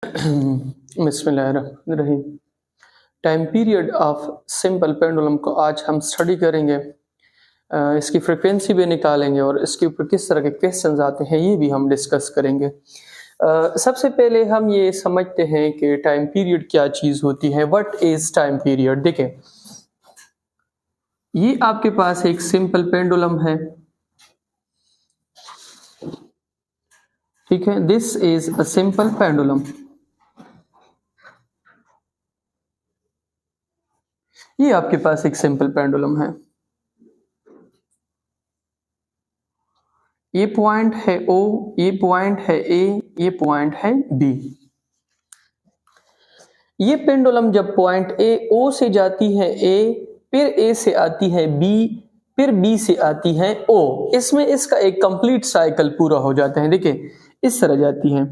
बिस्मिल्लाहिर्रहमानिर्रहीम। Time period of simple pendulum को आज हम स्टडी करेंगे। इसकी फ्रिक्वेंसी भी निकालेंगे और इसके ऊपर किस तरह के क्वेश्चंस आते हैं ये भी हम डिस्कस करेंगे। सबसे पहले हम ये समझते हैं कि टाइम पीरियड क्या चीज़ होती है। What is time period? देखें, ये आपके पास एक सिंपल पेंडुलम है, ठीक है। This is a simple pendulum. ये आपके पास एक सिंपल पेंडुलम है। ये पॉइंट है O, ये पॉइंट है A, ये पॉइंट है B। ये पेंडुलम जब पॉइंट A O से जाती है A, फिर A से आती है B, फिर B से आती है O, इसमें इसका एक कंप्लीट साइकिल पूरा हो जाता है। देखिए इस तरह जाती है,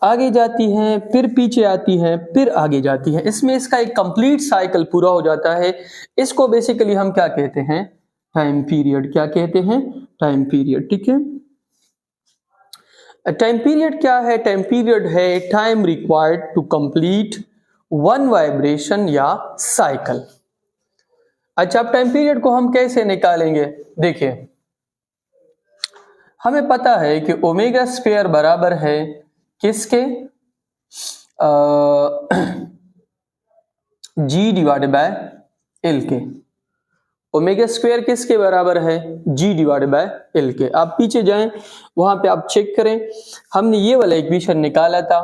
आगे जाती है, फिर पीछे आती है, फिर आगे जाती है। इसमें इसका एक कंप्लीट साइकिल पूरा हो जाता है। इसको बेसिकली हम क्या कहते हैं? Time period. क्या कहते हैं? टाइम पीरियड, ठीक है। टाइम पीरियड क्या है? टाइम पीरियड है time required to complete one vibration या साइकिल। अच्छा, अब टाइम पीरियड को हम कैसे निकालेंगे? देखिए, हमें पता है कि ओमेगा स्क्वायर बराबर है किसके? G डिवाइडेड बाय L के। ओमेगा स्क्वायर किसके बराबर है? G डिवाइडेड बाय L के। आप पीछे जाएं, वहां पे आप चेक करें, हमने ये वाला इक्वेशन निकाला था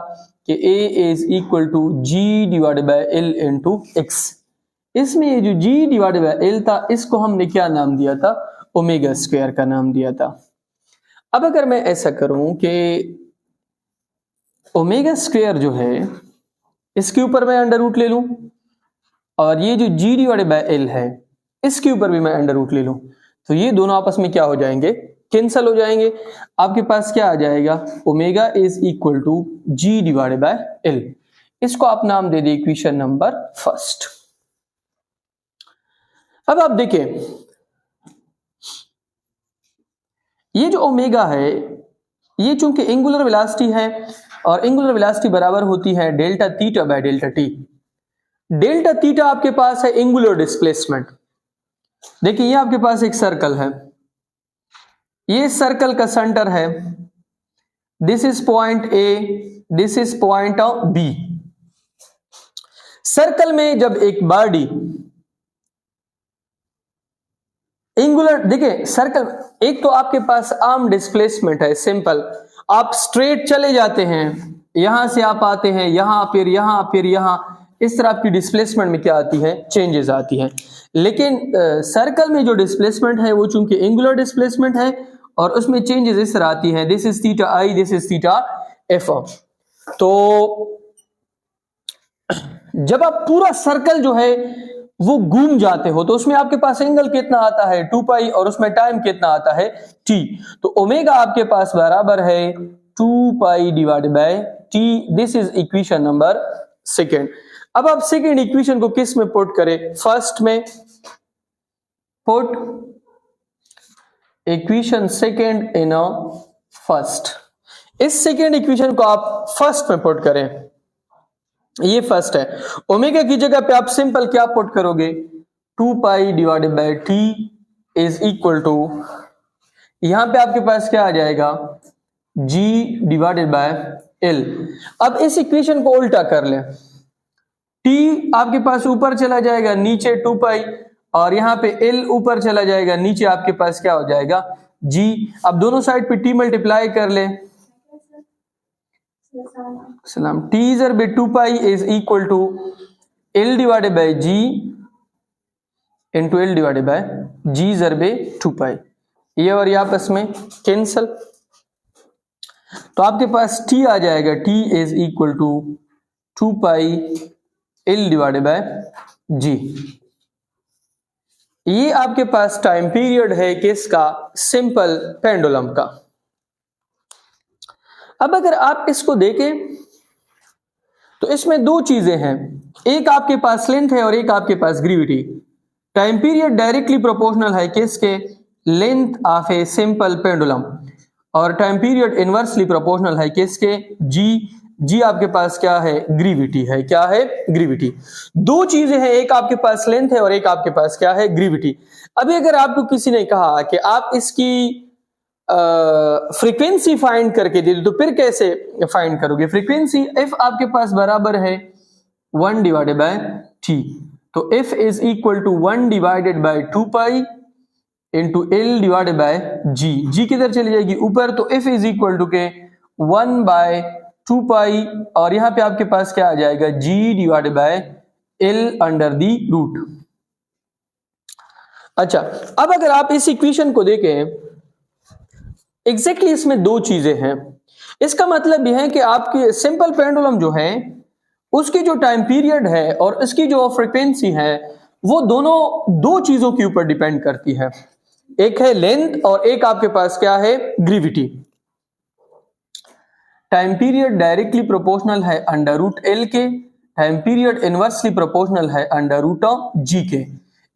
कि A is equal to G divided by L into X। इसमें ये जो G डिवाइडेड बाय L था, इसको हमने क्या नाम दिया था? ओमेगा स्क्वायर का नाम दिया था। अब अगर मैं ऐसा करूं कि ओमेगा स्क्वायर जो है इसके ऊपर मैं अंडर रूट ले लूं, और ये जो G डिवाइडेड बाय L है इसके ऊपर भी मैं अंडर रूट ले लूं, तो ये दोनों आपस में क्या हो जाएंगे? कैंसल हो जाएंगे। आपके पास क्या आ जाएगा? Omega is equal to G divided by L। इसको आप नाम दे दे इक्वेशन नंबर फर्स्ट। अब आप देखिए, ये जो ओमेगा है ये चूंकि एंगुलर वेलोसिटी है, और एंगुलर वेलोसिटी बराबर होती है delta theta by delta T. Delta theta आपके पास है एंगुलर डिस्प्लेसमेंट। देखिए, ये आपके पास एक सर्कल है, ये सर्कल का सेंटर है, this is point A, this is point B। Circle में जब एक बॉडी एंगुलर, देखिए सर्कल, एक तो आपके पास आर्म डिस्प्लेसमेंट है सिंपल, आप स्ट्रेट चले जाते हैं, यहां से आप आते हैं यहां, फिर यहां, फिर यहां, इस तरह आपकी डिस्प्लेसमेंट में क्या आती है? चेंजेस आती हैं। लेकिन सर्कल में जो डिस्प्लेसमेंट है वो चूंकि एंगुलर डिस्प्लेसमेंट है, और उसमें चेंजेस इस तरह आती है, this is theta I, this is theta F. तो जब आप पूरा सर्कल जो है वो घूम जाते हो, तो उसमें आपके पास एंगल कितना आता है? 2 पाई, और उसमें टाइम कितना आता है? t। तो ओमेगा आपके पास बराबर है 2 pi divided bye t। This is equation number second. अब आप सेकेंड इक्वेशन को किस में पुट करें? फर्स्ट में। Put equation second in a first. इस सेकेंड इक्वेशन को आप फर्स्ट में पुट करें, ये फर्स्ट है। ओमेगा की जगह पे आप सिंपल क्या पुट करोगे? 2 pi divided by T is equal to, यहां पे आपके पास क्या आ जाएगा? G divided by L। अब इस इक्वेशन को उल्टा कर लें, T आपके पास ऊपर चला जाएगा, नीचे 2 पाई, और यहां पे L ऊपर चला जाएगा, नीचे आपके पास क्या हो जाएगा? G। अब दोनों साइड पे T मल्टीप्लाई कर लें, T जर बे 2 pi is equal to L divided by G into L divided by G जर बे 2 पाई। ये और ये आपस में कैंसल, तो आपके पास T आ जाएगा, T is equal to 2 pi L divided by G। ये आपके पास टाइम पीरियड है किसका? सिंपल पेंडुलम का। अब अगर आप इसको देखें तो इसमें दो चीजें हैं, एक आपके पास लेंथ है और एक आपके पास gravity. Time period directly proportional है किसके? Length of a simple pendulum, और टाइम पीरियड इनवर्सली प्रोपोर्शनल है किसके? G जी आपके पास क्या है, ग्रेविटी है। क्या है, ग्रेविटी। दो चीजें हैं, एक आपके पास लेंथ है और एक आपके पास क्या है, ग्रेविटी। अभी अगर आपको किसी ने कहा कि आप इसकी फ्रीक्वेंसी फाइंड करके दे दो, तो फिर कैसे फाइंड करोगे फ्रीक्वेंसी? एफ आपके पास बराबर है 1 डिवाइडेड बाय टी, तो F is equal to 1 divided by 2 pi into L divided by G. G किधर चली जाएगी, ऊपर, तो एफ इज इक्वल टू के 1 बाय 2 पाई, और यहां पे आपके पास क्या आ जाएगा, G divided by L under the root. अच्छा, अब अगर आप इस इक्वेशन को देखें, एग्जैक्टली इसमें दो चीजें हैं। इसका मतलब यह है कि आपकी सिंपल पेंडुलम जो है उसकी जो टाइम पीरियड है और इसकी जो फ्रीक्वेंसी है वो दोनों दो चीजों के ऊपर डिपेंड करती है। एक है लेंथ और एक आपके पास क्या है, gravity. Time period directly proportional है अंडर रूट एल के, टाइम पीरियड इनवर्सली प्रोपोर्शनल है अंडर रूट ऑफ जी के।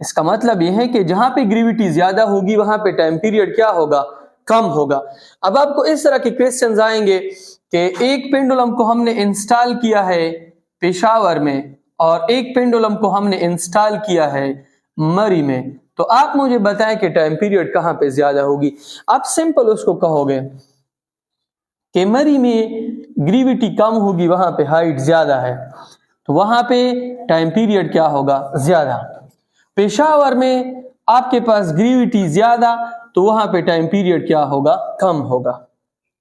इसका मतलब यह है कि जहां पे ग्रेविटी ज्यादा होगी वहां पे टाइम पीरियड क्या होगा, कम होगा। अब आपको इस तरह के क्वेश्चंस आएंगे कि एक पेंडुलम को हमने इंस्टॉल किया है पेशावर में और एक पेंडुलम को हमने इंस्टॉल किया है मरी में, तो आप मुझे बताएं कि टाइम पीरियड कहां पे ज्यादा होगी। आप सिंपल उसको कहोगे कि मरी में ग्रेविटी कम होगी, वहां पे हाइट ज्यादा है, तो वहां पे टाइम पीरियड क्या होगा, ज्यादा। पेशावर में आपके पास ग्रेविटी ज्यादा, तो वहां पे टाइम पीरियड क्या होगा, कम होगा।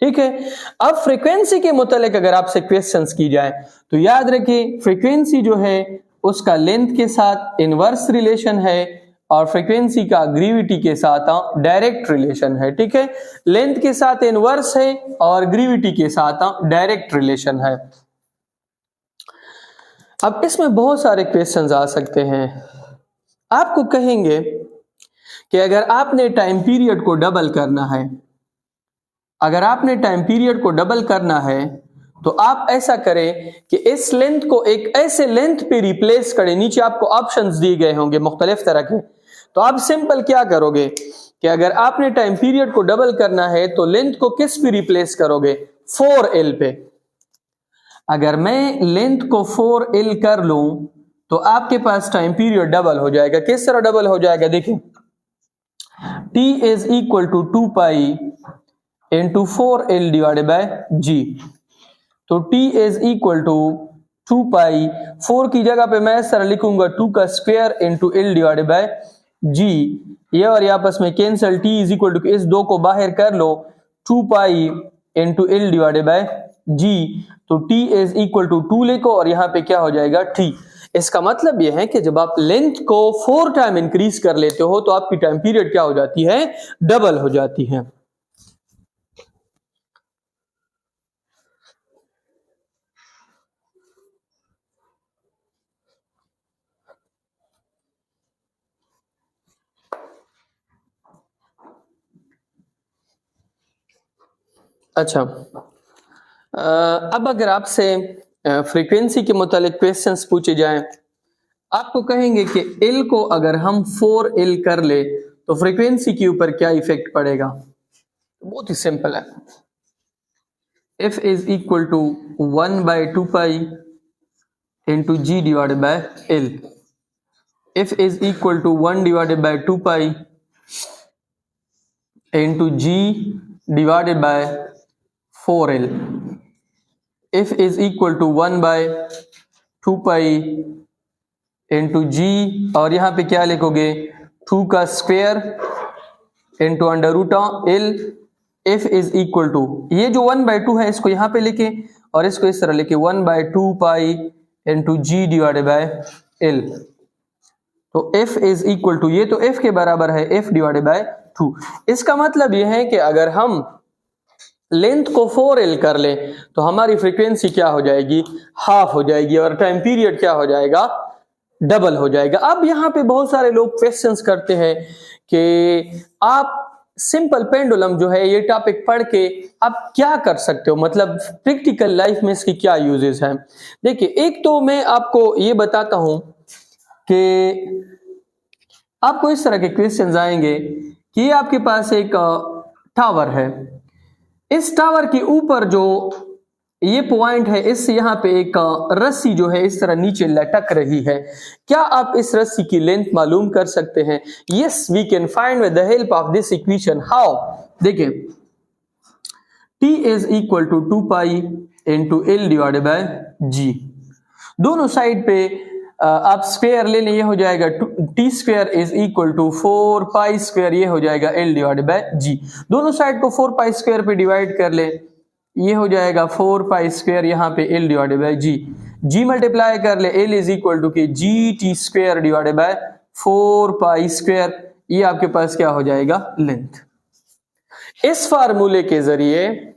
ठीक है। अब फ्रीक्वेंसी के मुतालिक अगर आपसे क्वेश्चंस की जाए तो याद रखिए, फ्रीक्वेंसी जो है उसका लेंथ के साथ इनवर्स रिलेशन है और फ्रीक्वेंसी का ग्रेविटी के साथ डायरेक्ट रिलेशन है। ठीक है, लेंथ के साथ इनवर्स है और ग्रेविटी के साथ डायरेक्ट रिलेशन है। अब इसमें बहुत सारे क्वेश्चंस आ सकते हैं। आपको कहेंगे कि अगर आपने टाइम पीरियड को डबल करना है, अगर आपने टाइम पीरियड को डबल करना है तो आप ऐसा करें कि इस लेंथ को एक ऐसे लेंथ पे रिप्लेस करें। नीचे आपको ऑप्शंस दिए गए होंगे मुख्तलिफ तरह के, तो आप सिंपल क्या करोगे कि अगर आपने टाइम पीरियड को डबल करना है तो लेंथ को किस पे रिप्लेस करोगे, 4L पे। अगर मैं लेंथ को 4L कर लूं तो आपके पास टाइम पीरियड डबल हो जाएगा। किस तरह डबल हो जाएगा, देखिए, T is equal to 2 pi into 4L divided by G. तो T is equal to 2 pi, 4 की जगह पे मैं इस तरह लिखूंगा 2 का square into L divided by G. ये और ये आपस में cancel, T is equal to, इस दो को बाहर कर लो, 2 pi into L divided by G. तो T इज इक्वल टू 2 लिखो और यहाँ पे क्या हो जाएगा, T। इसका मतलब यह है कि जब आप लेंथ को 4 टाइम इंक्रीज कर लेते हो तो आपकी टाइम पीरियड क्या हो जाती है, डबल हो जाती है। अच्छा, अब अगर आपसे फ्रीक्वेंसी के मुतालिक क्वेश्चंस पूछे जाएं, आपको कहेंगे कि L को अगर हम 4L कर ले तो फ्रीक्वेंसी के ऊपर क्या इफेक्ट पड़ेगा। बहुत ही सिंपल है, F is equal to 1 by 2 pi into G divided by L। F is equal to 1 divided by 2 pi into G divided by 4L। F is equal to 1 by 2 pi into G, और यहाँ पे क्या लिखोगे, 2 का square into under root of L। F is equal to, ये जो 1 by 2 है इसको यहाँ पे लिखे और इसको इस तरह लिखे 1 by 2 pi into G divided by L। तो F इज इक्वल टू, ये तो F के बराबर है, F डिवाइडेड बाय 2। इसका मतलब यह है कि अगर हम लेंथ को 4L कर ले तो हमारी फ्रीक्वेंसी क्या हो जाएगी, हाफ हो जाएगी और टाइम पीरियड क्या हो जाएगा, डबल हो जाएगा। अब यहां पे बहुत सारे लोग क्वेश्चंस करते हैं कि आप सिंपल पेंडुलम जो है ये टॉपिक पढ़ के आप क्या कर सकते हो, मतलब प्रैक्टिकल लाइफ में इसकी क्या यूजेस हैं। देखिए, एक तो मैं आपको ये बताता हूं कि आपको इस तरह के क्वेश्चंस आएंगे कि ये आपके पास एक टावर है, इस टावर के ऊपर जो ये पॉइंट है, इस यहाँ पे एक रस्सी जो है इस तरह नीचे लटक रही है। क्या आप इस रस्सी की लेंथ मालूम कर सकते हैं? Yes, we can find with the help of this equation. How? देखिए, T is equal to 2 pi into L divided by G. दोनों साइड पे आप स्क्वायर ले लें, ये हो जाएगा T square is equal to 4 pi square, ये हो जाएगा एल डिवाइडेड बाय जी। दोनों साइड को 4 पाई स्क्वायर पे डिवाइड कर ले, ये हो जाएगा 4 पाई स्क्वायर, यहाँ पे L divided by G. G multiply कर ले, एल इज इक्वल टू के G T square divided by 4 pi square, ये आपके पास क्या हो जाएगा? लेंथ। इस फार्मूले के जरिए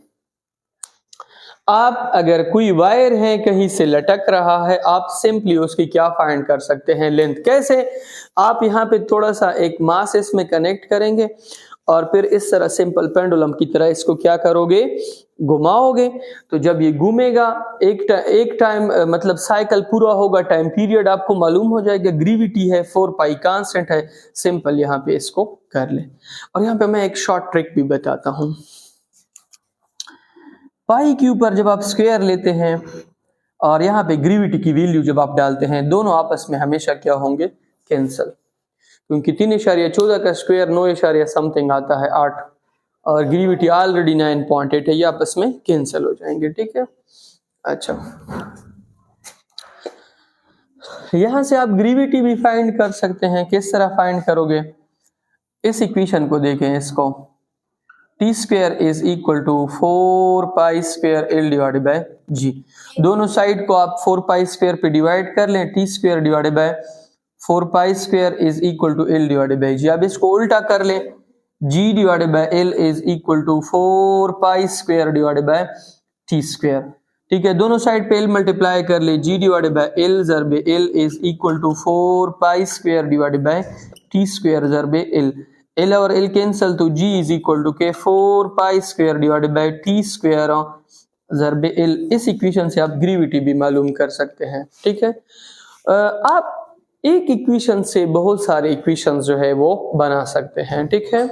आप अगर कोई वायर है कहीं से लटक रहा है, आप सिंपली उसकी क्या फाइंड कर सकते हैं? लेंथ। कैसे? आप यहाँ पे थोड़ा सा एक मास इसमें कनेक्ट करेंगे और फिर इस तरह सिंपल पेंडुलम की तरह इसको क्या करोगे? घुमाओगे। तो जब ये घूमेगा एक टाइम मतलब साइकिल पूरा होगा, टाइम पीरियड आपको मालूम हो जाएगा। ग्रेविटी है 4 पाई कांस्टेंट है, सिंपल यहाँ पे इसको कर ले। और यहाँ पे मैं एक शॉर्ट ट्रिक भी बताता हूं। पाई के ऊपर जब आप स्क्वायर लेते हैं और यहाँ पे ग्रेविटी की वैल्यू जब आप डालते हैं, दोनों आपस में हमेशा क्या होंगे? कैंसल। क्योंकि 3.14 का स्क्वायर 9 समथिंग आता है 8, और ग्रेविटी ऑलरेडी 9.8 है, ये आपस में कैंसिल हो जाएंगे। ठीक है, अच्छा, यहां से आप ग्रेविटी भी फाइंड कर सकते हैं। किस तरह फाइंड करोगे? इस इक्वेशन को देखें, इसको T square is equal to 4 pi square L divided by G. दोनों साइड को आप 4 पाई स्क्वायर पे डिवाइड कर लें, T square divided by 4 pi square is equal to L divided by G. अब इसको उल्टा कर लें, G divided by L is equal to 4 pi square divided by T square. ठीक है, दोनों साइड पे एल मल्टीप्लाई कर ले, जी डिवाइडेड बाय एल जरबे L is equal to 4 pi square divided by T square जरबे एल। एल और L cancel, तो जी इज इक्वल टू के 4 pi square divided by T square जरबे एल। इस इक्वेशन से आप ग्रेविटी भी मालूम कर सकते हैं। ठीक है, आप एक इक्वेशन से बहुत सारे इक्वेशंस जो है वो बना सकते हैं। ठीक है।